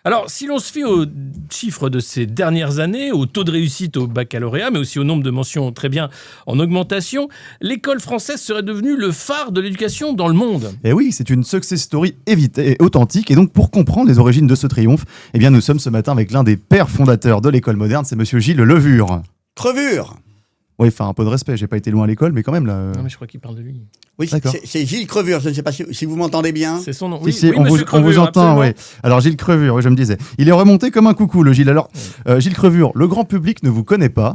Alors, si l'on se fie aux chiffres de ces dernières années, au taux de réussite au baccalauréat, mais aussi au nombre de mentions très bien en augmentation, l'école française serait devenue le phare de l'éducation dans le monde. Et oui, c'est une success story et authentique. Et donc, pour comprendre les origines de ce triomphe, eh bien, nous sommes ce matin avec l'un des pères fondateurs de l'école moderne, c'est monsieur Gilles Levure. Crevure. Oui, enfin, un peu de respect, j'ai pas été loin à l'école, mais quand même, là... Non, mais je crois qu'il parle de lui. Oui, D'accord. c'est Gilles Crevure. Je ne sais pas si vous m'entendez bien. C'est son nom. Si, on monsieur Crevure, vous entend, absolument. oui. Alors, Gilles Crevure, oui, je me disais. Il est remonté comme un coucou, le Gilles. Alors, Gilles Crevure, le grand public ne vous connaît pas,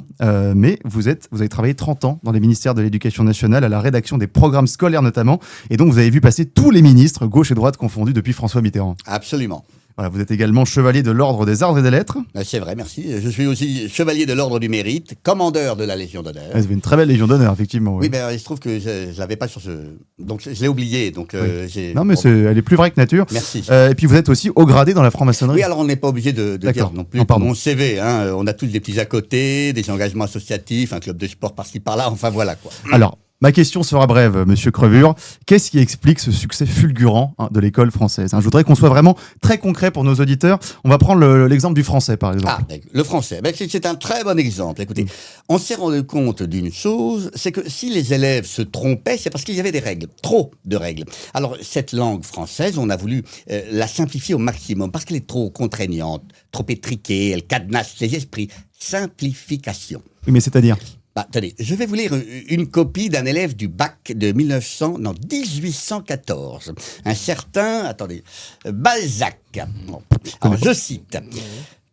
mais vous avez travaillé 30 ans dans les ministères de l'Éducation nationale, à la rédaction des programmes scolaires notamment, et donc vous avez vu passer tous les ministres, gauche et droite confondus, depuis François Mitterrand. Absolument. Voilà, vous êtes également chevalier de l'Ordre des Arts et des Lettres. C'est vrai, merci. Je suis aussi chevalier de l'Ordre du Mérite, commandeur de la Légion d'honneur. Vous avez une très belle Légion d'honneur, effectivement. Oui, ben, il se trouve que je l'avais pas sur ce... Donc, je l'ai oublié. Donc, Non, mais elle est plus vraie que nature. Merci. Et puis vous êtes aussi haut gradé dans la franc-maçonnerie. Oui, alors on n'est pas obligé de dire non plus pardon. mon CV. Hein. On a tous des petits à côté, des engagements associatifs, un club de sport par-ci par-là, enfin voilà quoi. Alors, ma question sera brève, monsieur Crevure. Qu'est-ce qui explique ce succès fulgurant de l'école française ? Je voudrais qu'on soit vraiment très concret pour nos auditeurs. On va prendre l'exemple du français, par exemple. Ah, le français, c'est un très bon exemple. Écoutez, on s'est rendu compte d'une chose, c'est que si les élèves se trompaient, c'est parce qu'il y avait des règles, trop de règles. Alors, cette langue française, on a voulu la simplifier au maximum, parce qu'elle est trop contraignante, trop étriquée, elle cadenasse les esprits. Simplification. Oui, mais c'est-à-dire ? Attendez, je vais vous lire une copie d'un élève du bac de 1814. Un certain, Balzac. Bon. Alors, je cite.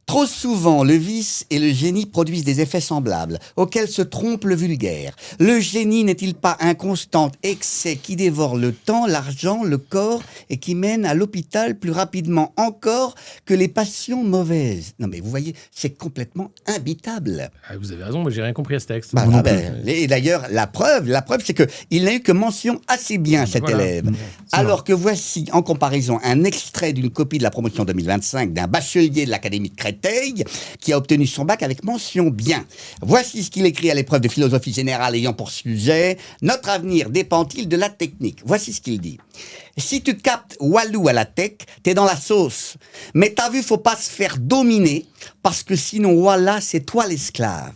Trop souvent, le vice et le génie produisent des effets semblables, auxquels se trompe le vulgaire. Le génie n'est-il pas un constant excès qui dévore le temps, l'argent, le corps et qui mène à l'hôpital plus rapidement encore que les passions mauvaises? Non mais vous voyez, c'est complètement imbitable. Ah, vous avez raison, moi j'ai rien compris à ce texte. Et d'ailleurs, la preuve, c'est que il n'a eu que mention assez bien, cet élève. Alors que voici, en comparaison, un extrait d'une copie de la promotion 2025 d'un bachelier de l'Académie de Créteil qui a obtenu son bac avec mention bien. Voici ce qu'il écrit à l'épreuve de philosophie générale ayant pour sujet « Notre avenir dépend-il de la technique ?» Voici ce qu'il dit. « Si tu captes Walou à la tech, t'es dans la sauce. Mais t'as vu, faut pas se faire dominer parce que sinon, voilà, c'est toi l'esclave. »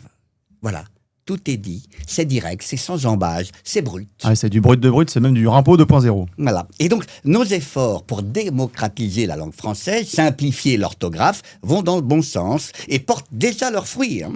Voilà. Tout est dit, c'est direct, c'est sans jambage, c'est brut. Ah, c'est du brut de brut, c'est même du Rimbaud 2.0. Voilà. Et donc, nos efforts pour démocratiser la langue française, simplifier l'orthographe, vont dans le bon sens et portent déjà leurs fruits. Hein.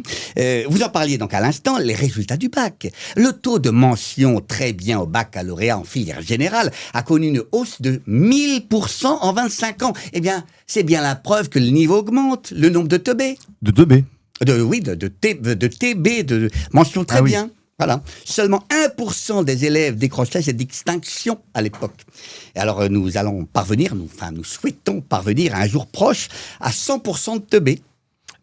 Vous en parliez donc à l'instant, les résultats du bac. Le taux de mention très bien au baccalauréat en filière générale a connu une hausse de 1000% en 25 ans. Eh bien, c'est bien la preuve que le niveau augmente, le nombre de teubés. De 2B. De TB, de mention très bien. Voilà. Seulement 1% des élèves décrochaient cette distinction à l'époque. Et alors, nous allons parvenir, nous souhaitons parvenir à un jour proche à 100% de teubés.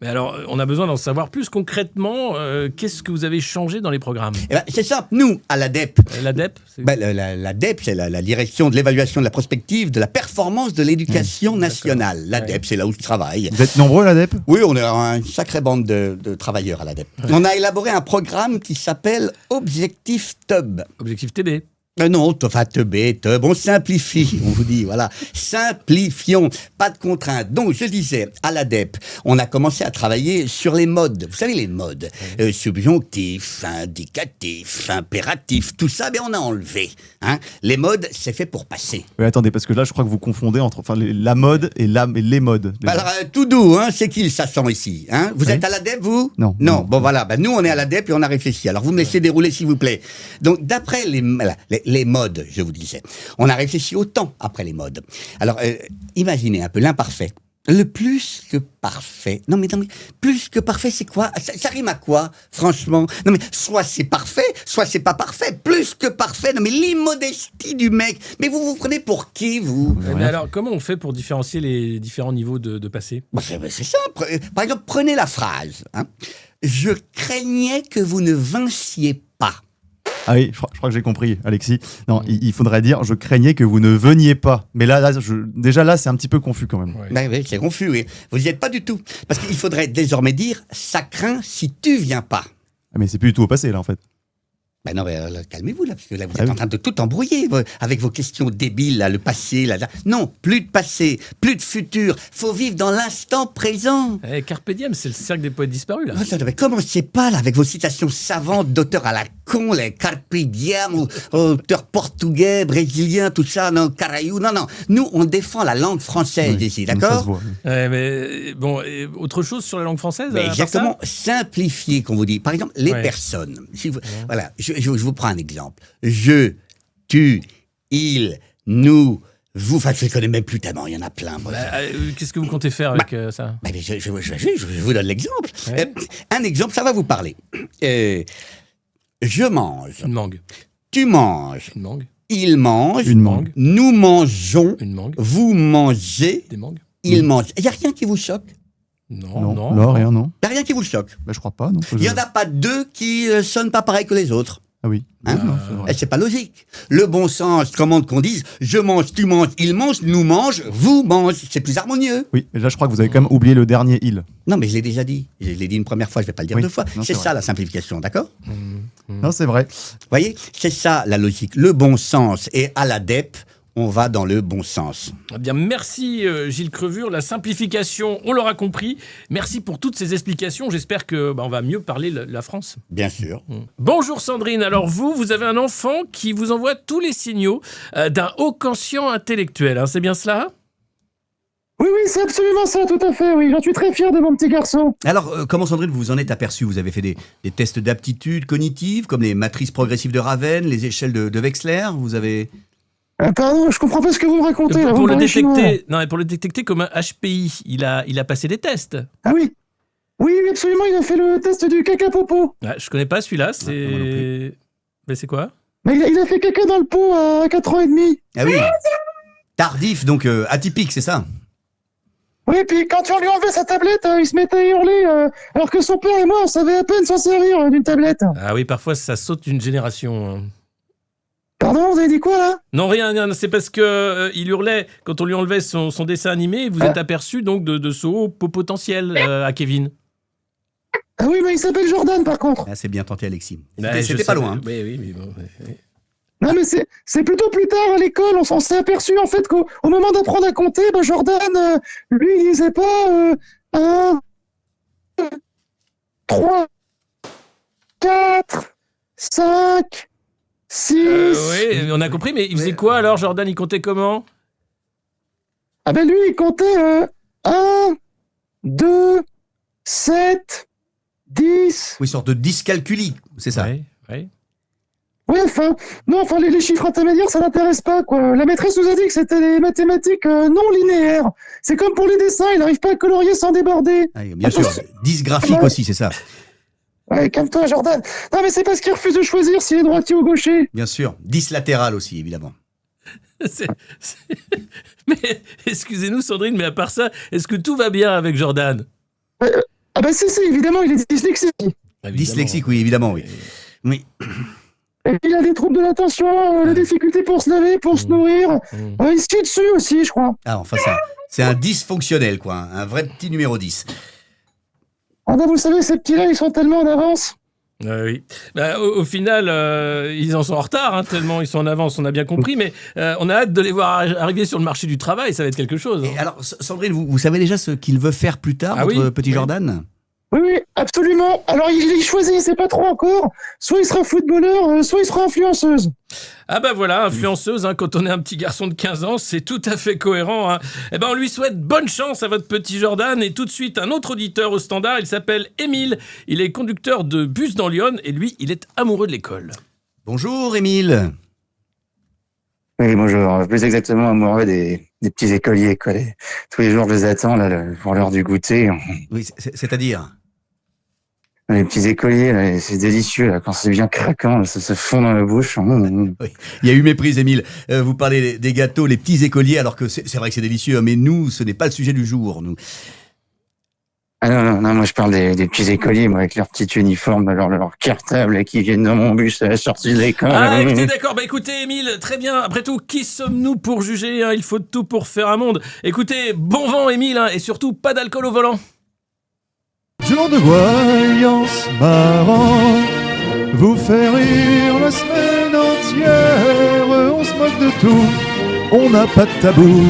Mais alors, on a besoin d'en savoir plus concrètement. Qu'est-ce que vous avez changé dans les programmes ? C'est simple. Nous, à l'ADEP... L'ADEP l'ADEP, c'est la direction de l'évaluation de la prospective de la performance de l'éducation nationale. L'ADEP, c'est là où je travaille. Vous êtes nombreux, l'ADEP ? Oui, on est une sacrée bande de travailleurs à l'ADEP. On a élaboré un programme qui s'appelle Objectif TUB. Objectif TB. Non, Teub, on simplifie, on vous dit, voilà. Simplifions, pas de contraintes. Donc, je disais, à l'ADEP, on a commencé à travailler sur les modes. Vous savez, les modes. Subjonctif, indicatif, impératif, tout ça, on a enlevé. Hein. Les modes, c'est fait pour passer. Oui, attendez, parce que là, je crois que vous confondez entre la mode et les modes. Alors, tout doux, hein, c'est qui le sachant ici hein. Vous êtes à l'ADEP, vous ? Non. Bon, voilà, nous, on est à l'ADEP et on a réfléchi. Alors, vous me laissez dérouler, s'il vous plaît. Donc, d'après les modes, je vous disais. On a réfléchi au temps après les modes. Alors, imaginez un peu l'imparfait. Le plus que parfait. Non mais plus que parfait, c'est quoi ? Ça rime à quoi, franchement ? Non mais, soit c'est parfait, soit c'est pas parfait. Plus que parfait, non mais l'immodestie du mec. Mais vous vous prenez pour qui, vous ? Mais alors, comment on fait pour différencier les différents niveaux de passé ? C'est simple. Par exemple, prenez la phrase. Hein. Je craignais que vous ne vinssiez pas. Ah oui, je crois que j'ai compris, Alexis. Non, il faudrait dire « je craignais que vous ne veniez pas ». Mais déjà là, c'est un petit peu confus quand même. Ouais. Oui, c'est confus, oui. Vous n'y êtes pas du tout. Parce qu'il faudrait désormais dire « ça craint si tu viens pas ». Ah, mais c'est plus du tout au passé, là, en fait. Ben non, mais calmez-vous là, parce que là vous Ah êtes oui. en train de tout embrouiller avec vos questions débiles, là, le passé, là. Non, plus de passé, plus de futur. Faut vivre dans l'instant présent. Eh, Carpe diem, c'est le cercle des poètes disparus, là. Oh, mais commencez pas là avec vos citations savantes d'auteurs à la con, les Carpe diem, ou auteurs portugais, brésiliens, tout ça, non, Caraïou, non. Nous, on défend la langue française Oui, ici, ça se d'accord? voit, oui. Ouais, mais bon, et autre chose sur la langue française Mais à part exactement, ça simplifier, qu'on vous dit. Par exemple, les Ouais. personnes. Si vous- Voilà, je vous prends un exemple. Je, tu, il, nous, vous. Enfin, je ne les connais même plus tellement, il y en a plein. Moi. Qu'est-ce que vous comptez faire avec ça Mais je vous donne l'exemple. Ouais. Un exemple, ça va vous parler. Je mange, Une mangue. tu manges, Une mangue. il mange, Une mangue. nous mangeons, Une mangue. vous mangez, Des mangues. il mange. Il n'y a rien qui vous choque. Non, non. Non, rien, non. Il n'y a rien qui vous choque. Bah, je crois pas, non. Il n'y en a pas deux qui sonnent pas pareil que les autres. Ah oui. Hein Non, c'est vrai. Et c'est pas logique. Le bon sens commande qu'on dise je mange, tu manges, il mange, nous mange, vous mange. C'est plus harmonieux. Oui, mais là, je crois que vous avez quand même oublié le dernier il. Non, mais je l'ai déjà dit. Je l'ai dit une première fois, je vais pas le dire Oui. deux fois. Non, C'est c'est ça vrai. la simplification, d'accord? Non, c'est vrai. Vous voyez? C'est ça la logique. Le bon sens. Et à l'ADEPE, on va dans le bon sens. Eh bien, merci Gilles Crevure. La simplification, on l'aura compris. Merci pour toutes ces explications. J'espère que on va mieux parler la France. Bien sûr. Bonjour Sandrine. Alors vous avez un enfant qui vous envoie tous les signaux d'un haut quotient intellectuel. Hein, c'est bien cela? Oui, c'est absolument ça, tout à fait, oui. J'en suis très fier de mon petit garçon. Alors, comment Sandrine, vous vous en êtes aperçu? Vous avez fait des tests d'aptitude cognitive, comme les matrices progressives de Raven, les échelles de Wechsler. Vous avez... Pardon, je comprends pas ce que vous me racontez. là, vous Pour le me parlez chinois. détecter, non, mais pour le détecter comme un HPI, il a passé des tests. Ah oui. Oui, absolument, il a fait le test du caca popo. Ah, je connais pas celui-là. moi non C'est, mais c'est quoi? Mais il a fait caca dans le pot à 4 ans et demi. Ah oui. Tardif, donc atypique, c'est ça? Oui, puis quand on lui enlevait sa tablette, il se mettait à hurler, alors que son père et moi, on savait à peine s'en servir d'une tablette. Ah oui, parfois ça saute une génération. Pardon, vous avez dit quoi, là? Non, rien, c'est parce que il hurlait quand on lui enlevait son dessin animé. Vous êtes aperçu donc de ce haut potentiel à Kevin. Ah oui, mais il s'appelle Jordan, par contre. Ah, c'est bien tenté, Alexis. Ouais, C'était je pas sais, loin. hein. Oui, bon. Non, mais c'est plutôt plus tard à l'école, on s'est aperçu en fait qu'au moment d'apprendre à compter, Jordan, lui, il lisait pas 1, 2, 3, 4, 5, 6. Oui, on a compris, mais il faisait quoi alors, Jordan? Il comptait comment? Ah ben lui, il comptait 1, 2, 7, 10. Oui, sorte de dyscalculie, c'est ça? Oui. Ouais, enfin, les chiffres intermédiaires, ça l'intéresse pas, quoi. La maîtresse nous a dit que c'était des mathématiques non linéaires. C'est comme pour les dessins, il n'arrive pas à colorier sans déborder. Ah, bien sûr. Dysgraphique aussi, c'est ça? Ouais, calme-toi, Jordan. Non, mais c'est parce qu'il refuse de choisir s'il est droitier ou gaucher. Bien sûr. Dyslatéral aussi, évidemment. Mais excusez-nous, Sandrine, mais à part ça, est-ce que tout va bien avec Jordan? Ah bah si, évidemment, il est dyslexique. Dyslexique, oui, évidemment, oui. Oui. Et il a des troubles de l'attention, des difficultés pour se laver, pour se nourrir. Il se tue dessus aussi, je crois. Ah, enfin, c'est un dysfonctionnel, quoi. Un vrai petit numéro 10. Ah bah vous savez, ces petits-là, ils sont tellement en avance. Oui. Au final, ils en sont en retard, hein, tellement ils sont en avance, on a bien compris, mais on a hâte de les voir arriver sur le marché du travail, ça va être quelque chose. Et alors, Sandrine, vous savez déjà ce qu'il veut faire plus tard, Ah votre oui, petit oui. Jordan? Oui, absolument. Alors il choisit, il sait pas trop encore. Soit il sera footballeur, soit il sera influenceuse. Ah bah voilà, influenceuse, hein, quand on est un petit garçon de 15 ans, c'est tout à fait cohérent. Hein. Eh ben on lui souhaite bonne chance à votre petit Jordan, et tout de suite un autre auditeur au standard, il s'appelle Émile, il est conducteur de bus dans Lyon, et lui, il est amoureux de l'école. Bonjour, Émile. Oui, bonjour. Plus exactement amoureux des petits écoliers, quoi. Tous les jours, je les attends, là, pour l'heure du goûter. Oui, c'est-à-dire? Les petits écoliers, là, c'est délicieux, là, quand c'est bien craquant, là, ça se fond dans la bouche. Oui. Il y a eu méprise, Émile. Vous parlez des gâteaux, les petits écoliers, alors que c'est vrai que c'est délicieux, hein, mais nous, ce n'est pas le sujet du jour, nous. Ah non, moi je parle des petits écoliers, moi, avec leur petit uniforme, leur cartable, là, qui viennent dans mon bus à la sortie de l'école. Ah, écoutez, d'accord, bah écoutez, Émile, très bien, après tout, qui sommes-nous pour juger, hein, il faut tout pour faire un monde. Écoutez, bon vent, Émile, hein, et surtout, pas d'alcool au volant. Jour de voyance marrant, vous fait rire la semaine entière. On se moque de tout, on n'a pas de tabou.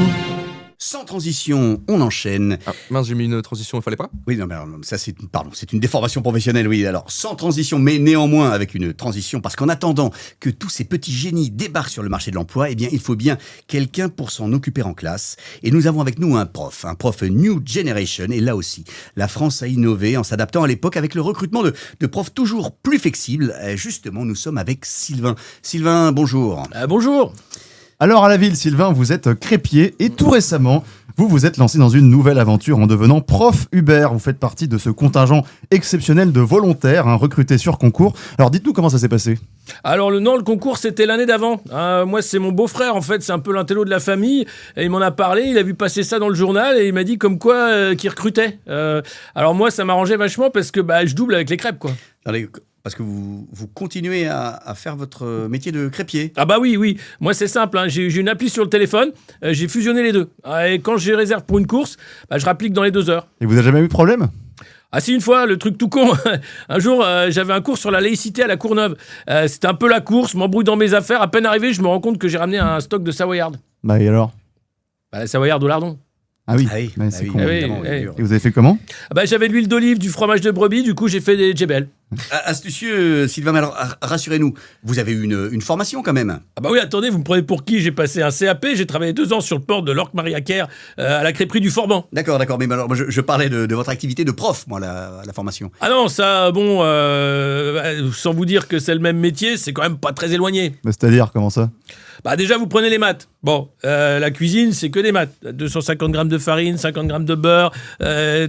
Sans transition, on enchaîne. Ah, mince, j'ai mis une transition, il fallait pas. Oui, non, mais alors, ça c'est une déformation professionnelle, oui. Alors, sans transition, mais néanmoins avec une transition, parce qu'en attendant que tous ces petits génies débarquent sur le marché de l'emploi, eh bien, il faut bien quelqu'un pour s'en occuper en classe. Et nous avons avec nous un prof New Generation. Et là aussi, la France a innové en s'adaptant à l'époque avec le recrutement de profs toujours plus flexibles. Justement, nous sommes avec Sylvain. Sylvain, bonjour. Bonjour. Alors à la ville, Sylvain, vous êtes crépier et tout récemment, vous vous êtes lancé dans une nouvelle aventure en devenant prof Uber. Vous faites partie de ce contingent exceptionnel de volontaires recrutés sur concours. Alors dites-nous comment ça s'est passé. Alors le concours c'était l'année d'avant. Moi c'est mon beau-frère en fait, c'est un peu l'intello de la famille. Et il m'en a parlé, il a vu passer ça dans le journal et il m'a dit comme quoi qu'il recrutait. Alors moi ça m'arrangeait vachement parce que je double avec les crêpes quoi. Allez, parce que vous continuez à faire votre métier de crépier. Ah bah oui. Moi c'est simple, j'ai une appli sur le téléphone, j'ai fusionné les deux. Et quand je réserve pour une course, je rapplique dans les 2 heures. Et vous n'avez jamais eu de problème ? Ah si, une fois, le truc tout con. Un jour, j'avais un cours sur la laïcité à la Courneuve. C'était un peu la course, m'embrouille dans mes affaires. À peine arrivé, je me rends compte que j'ai ramené un stock de Savoyard. Bah et alors ? La Savoyard au lardon. Ah oui, Ah oui, ouais, c'est con. évidemment, oui. dur. Et vous avez fait comment ? J'avais de l'huile d'olive, du fromage de brebis, du coup j'ai fait des djebel. Astucieux, Sylvain, mais alors rassurez-nous, vous avez eu une formation quand même. Ah bah oui, attendez, vous me prenez pour qui? J'ai passé un CAP, j'ai travaillé 2 ans sur le port de l'Orque-Mariacaire à la crêperie du Forban. D'accord, mais alors moi, je parlais de votre activité de prof, moi, la formation. Ah non, ça, bon, sans vous dire que c'est le même métier, c'est quand même pas très éloigné. Bah, c'est-à-dire, comment ça ? Déjà, vous prenez les maths. Bon, la cuisine, c'est que des maths. 250 grammes de farine, 50 grammes de beurre,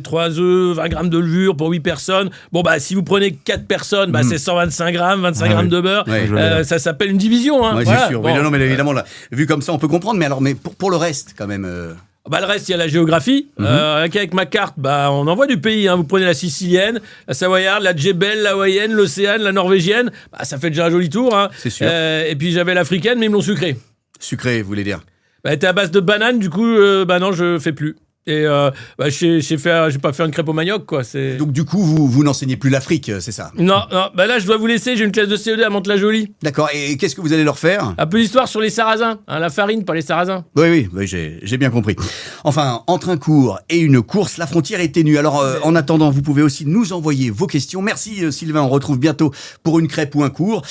3 œufs, 20 grammes de levure pour 8 personnes. Bon, si vous prenez 4 personnes, c'est 125 grammes, 25 grammes de beurre. Ouais. Ça s'appelle une division. Hein. Ouais, Voilà. c'est sûr. Bon. Oui, non, mais évidemment, là, vu comme ça, on peut comprendre. Mais pour le reste, quand même. Le reste, il y a la géographie. Avec ma carte, on envoie du pays. Vous prenez la sicilienne, la savoyarde, la djebel, la hawaïenne, l'océane, la norvégienne. Ça fait déjà un joli tour. Hein. C'est sûr. Et puis j'avais l'africaine, mais ils me l'ont sucrée. Sucré, vous voulez dire. Elle était à base de banane, du coup, non, je fais plus. Et j'ai pas fait une crêpe au manioc, quoi. Donc, du coup, vous n'enseignez plus l'Afrique, c'est ça? Non, là, je dois vous laisser. J'ai une classe de CE2 à Mantes-la-Jolie. D'accord. Et qu'est-ce que vous allez leur faire? Un peu d'histoire sur les sarrasins. La farine, pas les sarrasins. Oui, j'ai bien compris. Enfin, entre un cours et une course, la frontière est ténue. Alors, en attendant, vous pouvez aussi nous envoyer vos questions. Merci, Sylvain. On retrouve bientôt pour une crêpe ou un cours.